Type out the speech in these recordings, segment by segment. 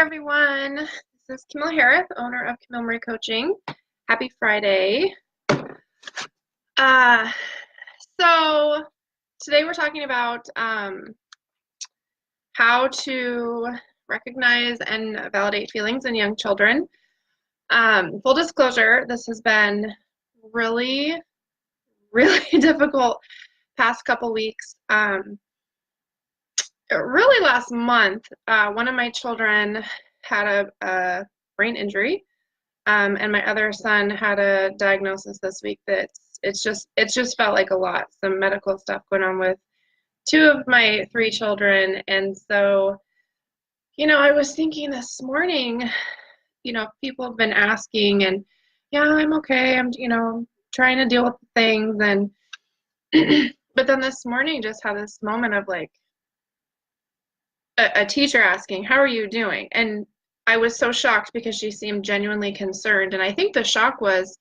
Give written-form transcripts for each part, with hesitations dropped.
everyone. This is Camille Harris, owner of Camille Marie Coaching. Happy Friday. Uh, so today we're talking about how to recognize and validate feelings in young children. Full disclosure, this has been really difficult past couple weeks. Really last month, one of my children had a brain injury, and my other son had a diagnosis this week that it's just felt like a lot. Some medical stuff going on with two of my three children, and so I was thinking this morning, people have been asking, and yeah, I'm okay. I'm trying to deal with things, and but then this morning just had this moment of like a teacher asking, "How are you doing?" And I was so shocked because she seemed genuinely concerned. And I think the shock was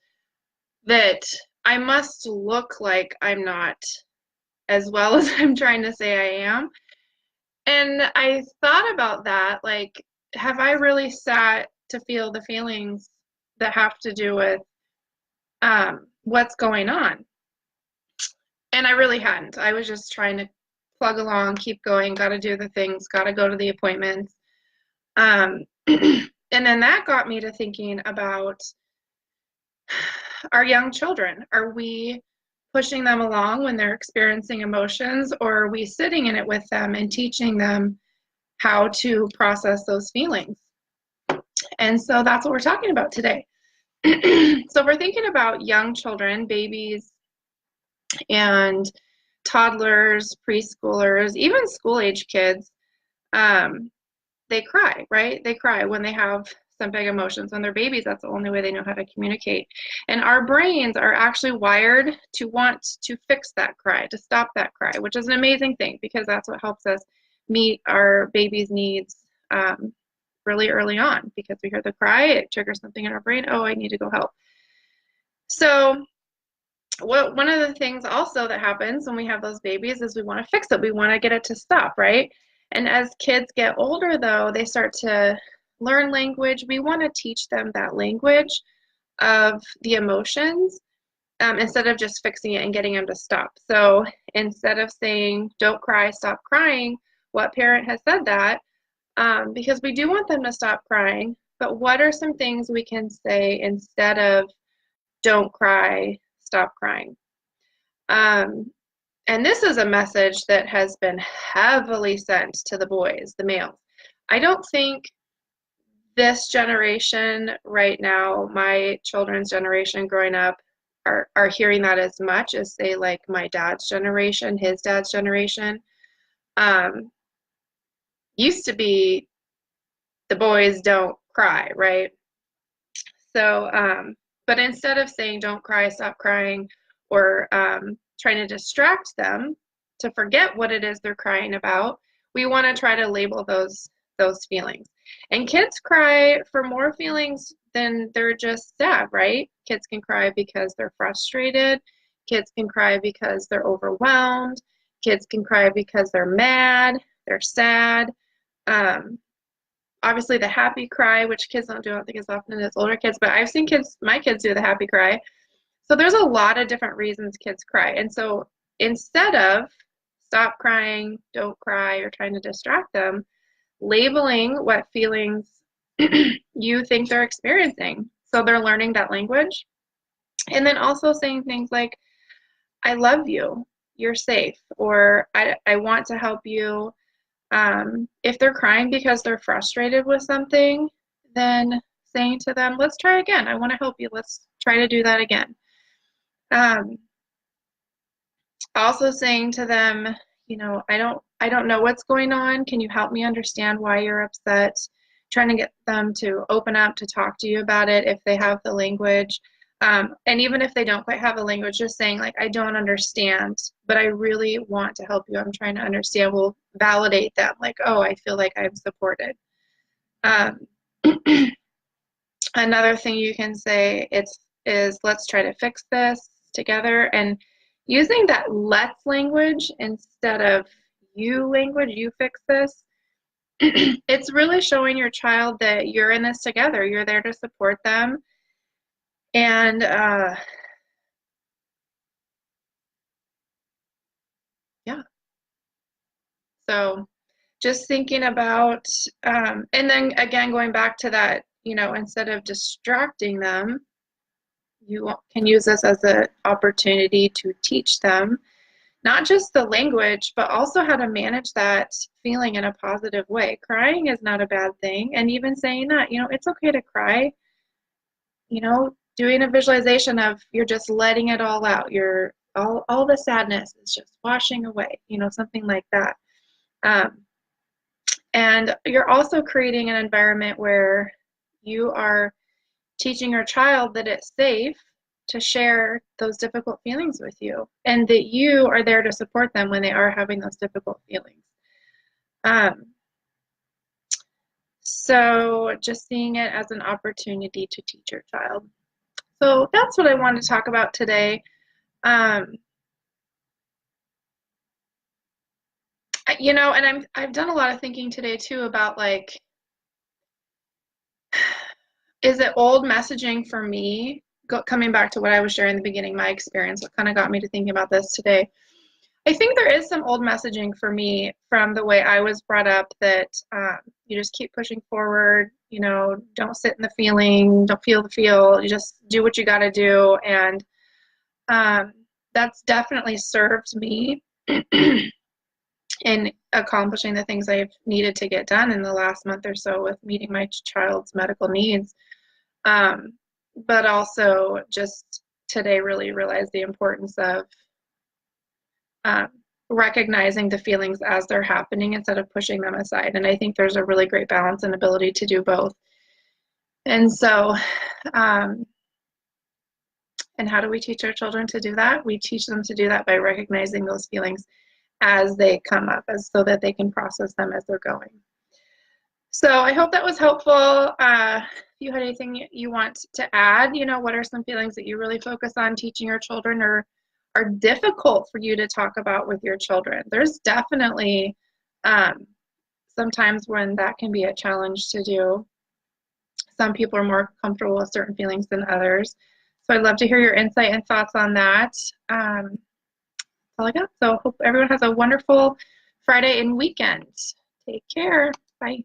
that I must look like I'm not as well as I'm trying to say I am. And I thought about that, like, have I really sat to feel the feelings that have to do with what's going on? And I really hadn't. I was just trying to plug along, keep going, got to do the things, got to go to the appointments. And then that got me to thinking about our young children. Are we pushing them along when they're experiencing emotions, or are we sitting in it with them and teaching them how to process those feelings? And so that's what we're talking about today. So we're thinking about young children, babies and toddlers, preschoolers, even school-age kids. They cry, right? They cry when they have some big emotions. When they're babies, that's the only way they know how to communicate. And our brains are actually wired to want to fix that cry, to stop that cry, which is an amazing thing because that's what helps us meet our baby's needs really early on. Because we hear the cry, it triggers something in our brain. Oh, I need to go help. So one of the things also that happens when we have those babies is we want to fix it. We want to get it to stop, right? And as kids get older, though, they start to learn language. We want to teach them that language of the emotions instead of just fixing it and getting them to stop. So instead of saying, don't cry, stop crying, what parent has said that? Because we do want them to stop crying, but what are some things we can say instead of don't cry, stop crying? And this is a message that has been heavily sent to the boys, the males. I don't think this generation right now, my children's generation growing up, are hearing that as much as, say, like my dad's generation, his dad's generation. Used to be the boys don't cry, right? So, but instead of saying don't cry, stop crying, or trying to distract them to forget what it is they're crying about, we want to try to label those feelings. And kids cry for more feelings than they're just sad, right? Kids can cry because they're frustrated. Kids can cry because they're overwhelmed. Kids can cry because they're mad, they're sad. Obviously the happy cry, which kids don't do, I don't think as often as older kids, but I've seen my kids do the happy cry. So there's a lot of different reasons kids cry. And so instead of stop crying, don't cry, or trying to distract them, labeling what feelings you think they're experiencing. So they're learning that language. And then also saying things like, I love you, you're safe, or I want to help you. If they're crying because they're frustrated with something, then saying to them, let's try again. I want to help you. Let's try to do that again. Also saying to them, I don't know what's going on. Can you help me understand why you're upset? Trying to get them to open up, to talk to you about it if they have the language. And even if they don't quite have the language, just saying like, I don't understand, but I really want to help you. I'm trying to understand. We'll validate them. Like, oh, I feel like I'm supported. Another thing you can say is let's try to fix this together, and using that let's language instead of you language, you fix this, it's really showing your child that you're in this together. You're there to support them. And yeah, so just thinking about, and then again, going back to that, instead of distracting them, you can use this as an opportunity to teach them not just the language, but also how to manage that feeling in a positive way. Crying is not a bad thing. And even saying that, it's okay to cry, doing a visualization of you're just letting it all out. You're all the sadness is just washing away, something like that. And you're also creating an environment where you are teaching your child that it's safe to share those difficult feelings with you and that you are there to support them when they are having those difficult feelings. So just seeing it as an opportunity to teach your child. So that's what I wanted to talk about today. And I've done a lot of thinking today too about like, is it old messaging for me? Coming back to what I was sharing in the beginning, my experience, what kind of got me to thinking about this today. I think there is some old messaging for me from the way I was brought up that you just keep pushing forward, don't sit in the feeling, don't feel the feel, you just do what you got to do. And that's definitely served me in accomplishing the things I've needed to get done in the last month or so with meeting my child's medical needs. But also just today really realized the importance of recognizing the feelings as they're happening instead of pushing them aside. And I think there's a really great balance and ability to do both. And so, and how do we teach our children to do that? We teach them to do that by recognizing those feelings as they come up, so that they can process them as they're going. So I hope that was helpful. If you had anything you want to add, what are some feelings that you really focus on teaching your children or are difficult for you to talk about with your children? There's definitely sometimes when that can be a challenge to do. Some people are more comfortable with certain feelings than others. So I'd love to hear your insight and thoughts on that. That's all I got. So hope everyone has a wonderful Friday and weekend. Take care. Bye.